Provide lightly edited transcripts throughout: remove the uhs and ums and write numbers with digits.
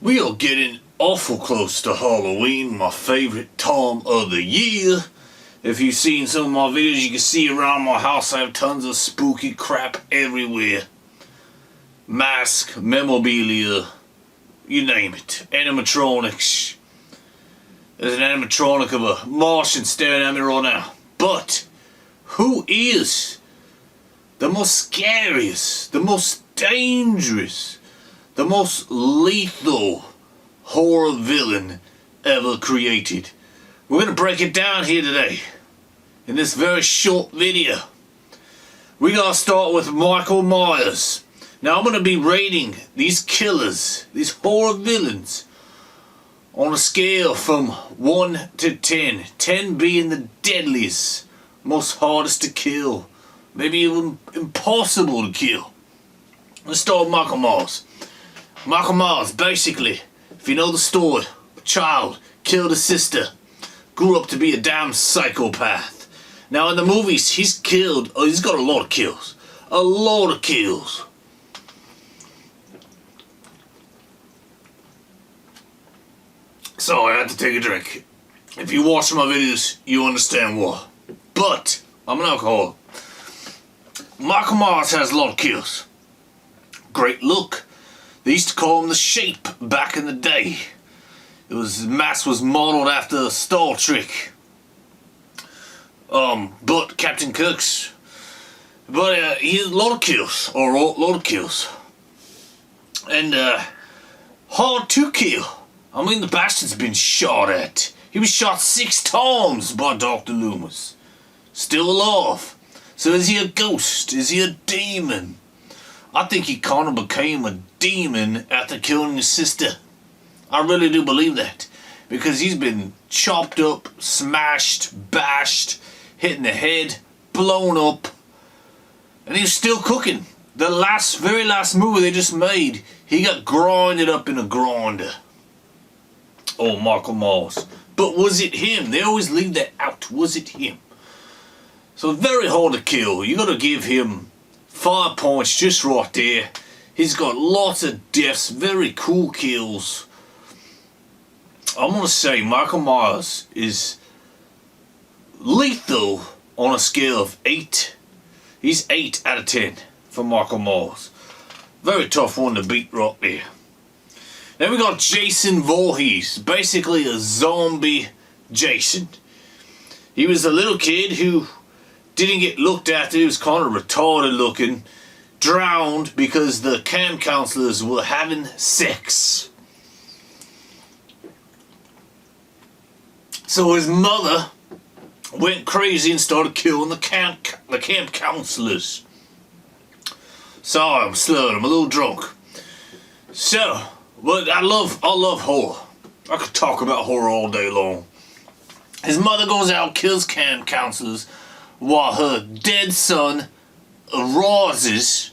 We are getting awful close to Halloween, my favorite time of the year. If you've seen some of my videos, you can see around my house I have tons of spooky crap everywhere. Mask, memorabilia, you name it. Animatronics. There's an animatronic of a Martian staring at me right now. But who is the most scariest, the most dangerous, the most lethal horror villain ever created? We're going to break it down here today in this very short video. We got to start with Michael Myers. Now I'm going to be rating these killers, these horror villains, on a scale from 1 to 10. 10 being the deadliest, most hardest to kill, maybe even impossible to kill. Let's start with Michael Myers. Michael Myers, basically, if you know the story, a child killed his sister, grew up to be a damn psychopath. Now in the movies, he's got a lot of kills. A lot of kills. So I had to take a drink. If you watch my videos, you understand why. But I'm an alcoholic. Michael Myers has a lot of kills. Great look. They used to call him the Shape back in the day. His mask was modeled after Star Trek. But Captain Kirk's. But he has a lot of kills, or a lot of kills. And hard to kill. I mean, the bastard's been shot at. He was shot 6 times by Dr. Loomis. Still alive. So is he a ghost? Is he a demon? I think he kind of became a demon after killing his sister. I really do believe that. Because he's been chopped up, smashed, bashed, hit in the head, blown up. And he's still cooking. The very last movie they just made, he got grinded up in a grinder. Oh, Michael Myers. But was it him? They always leave that out. Was it him? So very hard to kill. You gotta give him 5 points just right there. He's got lots of deaths, very cool kills. I'm gonna say Michael Myers is lethal on a scale of 8. He's 8 out of 10 for Michael Myers. Very tough one to beat right there. Then we got Jason Voorhees, basically a zombie Jason. He was a little kid who didn't get looked after. He was kind of retarded looking, drowned because the camp counselors were having sex. So his mother went crazy and started killing the camp counselors. Sorry, I'm slurred. I'm a little drunk. So, but I love horror. I could talk about horror all day long. His mother goes out, kills camp counselors, while her dead son arises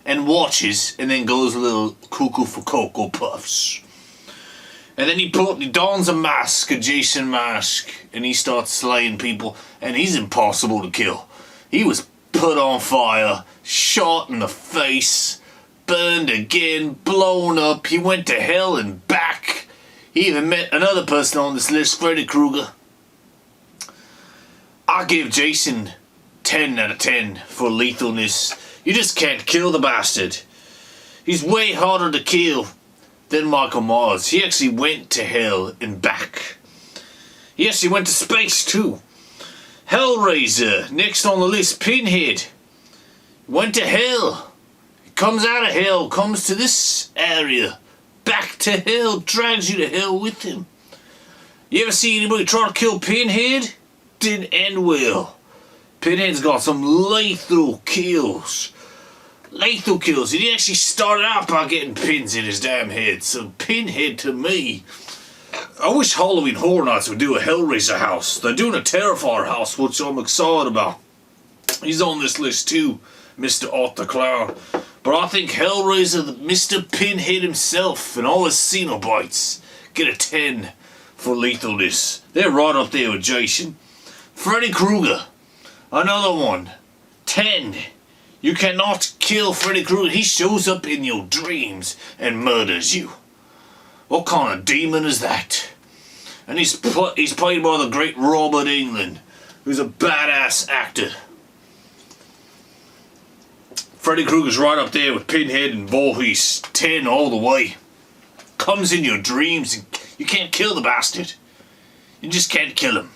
and watches, and then goes a little cuckoo for Cocoa Puffs. And then he dons a mask, a Jason mask, and he starts slaying people, and he's impossible to kill. He was put on fire, shot in the face, burned again, blown up. He went to hell and back. He even met another person on this list, Freddy Krueger. I give Jason 10 out of 10 for lethalness. You just can't kill the bastard. He's way harder to kill than Michael Myers. He actually went to hell and back. He actually went to space too. Hellraiser, next on the list, Pinhead. Went to hell. Comes out of hell, comes to this area, back to hell, drags you to hell with him. You ever see anybody try to kill Pinhead? Didn't end well. Pinhead's got some lethal kills. Lethal kills. He actually started out by getting pins in his damn head. So Pinhead, to me, I wish Halloween Horror Nights would do a Hellraiser house. They're doing a Terrifier house, which I'm excited about. He's on this list too, Mr. Art the Clown. But I think Hellraiser, Mr. Pinhead himself, and all his Cenobites get a 10 for lethalness. They're right up there with Jason. Freddy Krueger, another one, 10. You cannot kill Freddy Krueger. He shows up in your dreams and murders you. What kind of demon is that? And he's played by the great Robert Englund, who's a badass actor. Freddy Krueger's right up there with Pinhead and Voorhees, 10 all the way. Comes in your dreams, and you can't kill the bastard. You just can't kill him.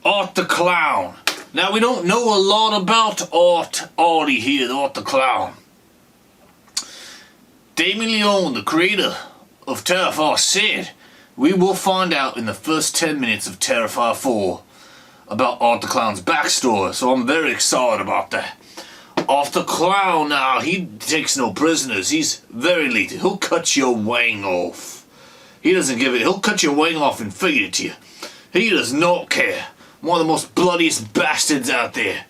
Art the Clown. Now, we don't know a lot about Artie here, Art the Clown. Damien Leone, the creator of Terrifier, said, we will find out in the first 10 minutes of Terrifier 4 about Art the Clown's backstory, so I'm very excited about that. Art the Clown, now, he takes no prisoners. He's very lethal. He'll cut your wang off. He doesn't give it. He'll cut your wang off and feed it to you. He does not care. One of the most bloodiest bastards out there.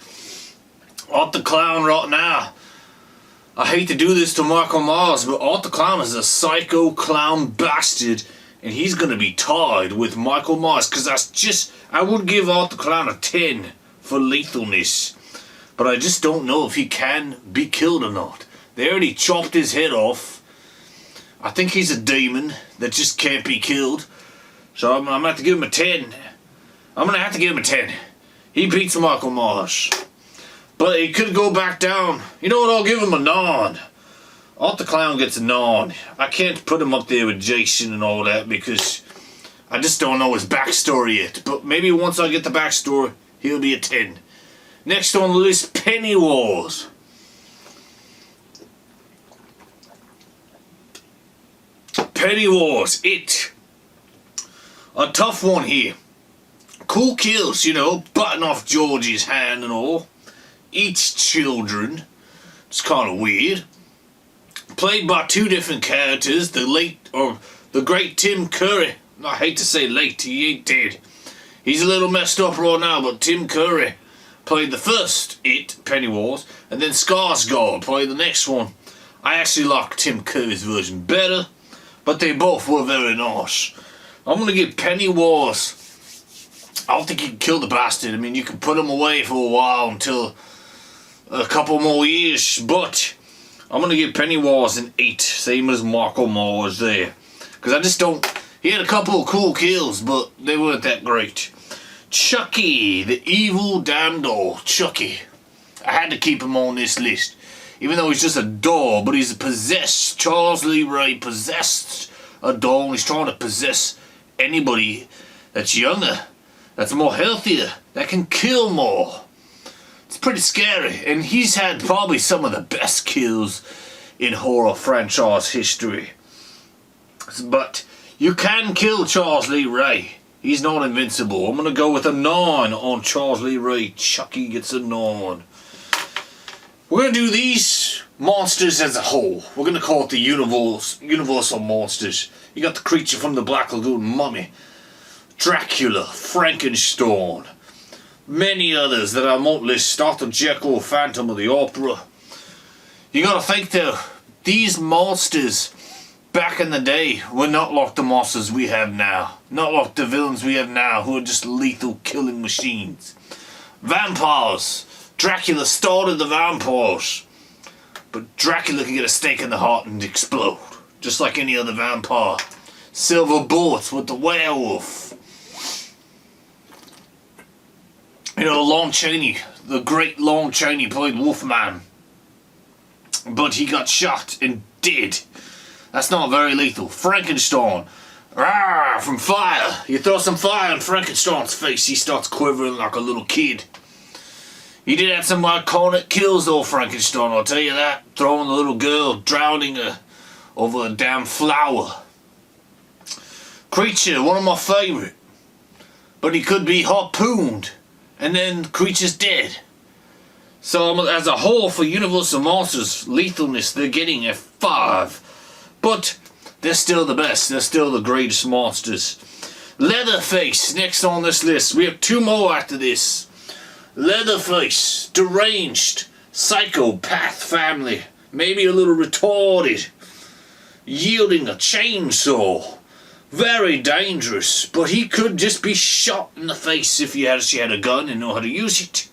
Art the Clown right now. I hate to do this to Michael Myers, but Art the Clown is a psycho clown bastard, and he's going to be tied with Michael Myers, because I would give Art the Clown a 10 for lethalness, but I just don't know if he can be killed or not. They already chopped his head off. I think he's a demon that just can't be killed, so I'm going to have to give him a 10. I'm going to have to give him a 10. He beats Michael Myers. But he could go back down. You know what, I'll give him a 9. Art the Clown gets a 9. I can't put him up there with Jason and all that because I just don't know his backstory yet. But maybe once I get the backstory, he'll be a 10. Next on the list, Pennywise. Pennywise, it. A tough one here. Cool kills, you know, butting off Georgie's hand and all. Eats children. It's kind of weird. Played by 2 different characters. The great Tim Curry. I hate to say late, he ain't dead. He's a little messed up right now, but Tim Curry played the first It, Pennywise, and then Skarsgård played the next one. I actually like Tim Curry's version better, but they both were very nice. I'm going to give Pennywise, I don't think you can kill the bastard. I mean, you can put him away for a while until a couple more years, but I'm going to give Pennywise an 8, same as Michael Myers there. Because I just don't... He had a couple of cool kills, but they weren't that great. Chucky, the evil damn doll. Chucky. I had to keep him on this list. Even though he's just a doll, but he's possessed. Charles Lee Ray possessed a doll, and he's trying to possess anybody that's younger, that's more healthier, that can kill more. It's pretty scary, and he's had probably some of the best kills in horror franchise history. But you can kill Charles Lee Ray. He's not invincible. I'm going to go with a 9 on Charles Lee Ray. Chucky gets a 9. We're going to do these monsters as a whole. We're going to call it the Universal Monsters. You got the Creature from the Black Lagoon, Mummy, Dracula, Frankenstein, many others that I won't list. Dr. Jekyll, Phantom of the Opera. You gotta think though, these monsters back in the day were not like the monsters we have now. Not like the villains we have now who are just lethal killing machines. Vampires. Dracula started the vampires. But Dracula can get a stake in the heart and explode. Just like any other vampire. Silver bullets with the werewolf. You know, Lon Chaney, the great Lon Chaney played Wolfman. But he got shot and dead. That's not very lethal. Frankenstein. From fire. You throw some fire in Frankenstein's face, he starts quivering like a little kid. He did have some iconic kills though, Frankenstein, I'll tell you that. Throwing the little girl, drowning her over a damn flower. Creature, one of my favourite. But he could be harpooned. And then Creature's dead. So as a whole for Universal Monsters lethalness, they're getting a 5. But they're still the best. They're still the greatest monsters. Leatherface, next on this list. We have 2 more after this. Leatherface, deranged, psychopath family. Maybe a little retarded. Yielding a chainsaw. Very dangerous, but he could just be shot in the face if he actually had a gun and know how to use it.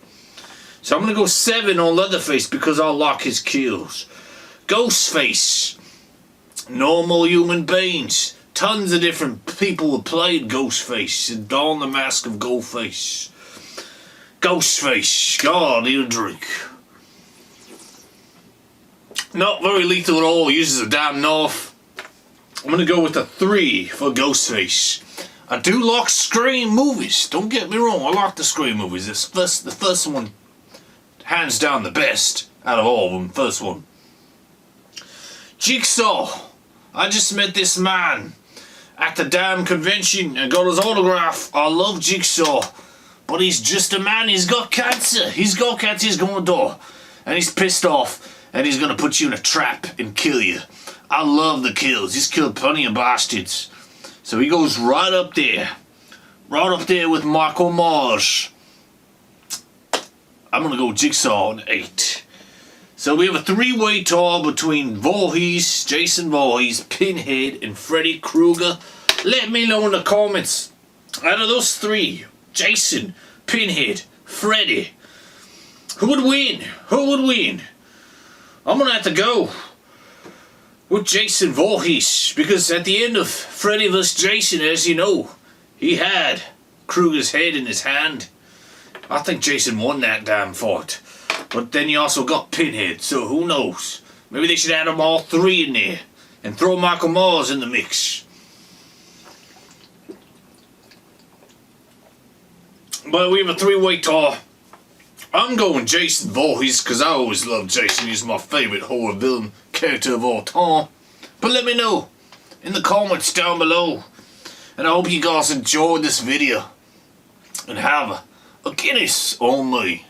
So I'm going to go 7 on Leatherface because I like his kills. Ghostface. normal human beings. Tons of different people have played Ghostface and donned the mask of Ghostface. Ghostface, God, he'll drink. Not very lethal at all, uses a damn knife. I'm gonna go with a 3 for Ghostface. I do like Scream movies, don't get me wrong, I like the Scream movies. The first one, hands down the best out of all of them, first one. Jigsaw. I just met this man at the damn convention and got his autograph. I love Jigsaw, but he's just a man, he's got cancer. He's got cancer, he's gonna die. And he's pissed off, and he's gonna put you in a trap and kill you. I love the kills, he's killed plenty of bastards. So he goes right up there with Michael Myers. I'm gonna go Jigsaw on 8. So we have a 3-way tie between Voorhees, Jason Voorhees, Pinhead, and Freddy Krueger. Let me know in the comments, out of those 3, Jason, Pinhead, Freddy, who would win? Who would win? I'm gonna have to go with Jason Voorhees, because at the end of Freddy vs. Jason, as you know, he had Krueger's head in his hand. I think Jason won that damn fight. But then you also got Pinhead, so who knows? Maybe they should add them all 3 in there and throw Michael Myers in the mix. But we have a 3-way tie. I'm going Jason Voorhees because I always loved Jason. He's my favourite horror villain character of all time. But let me know in the comments down below. And I hope you guys enjoyed this video. And have a Guinness on me.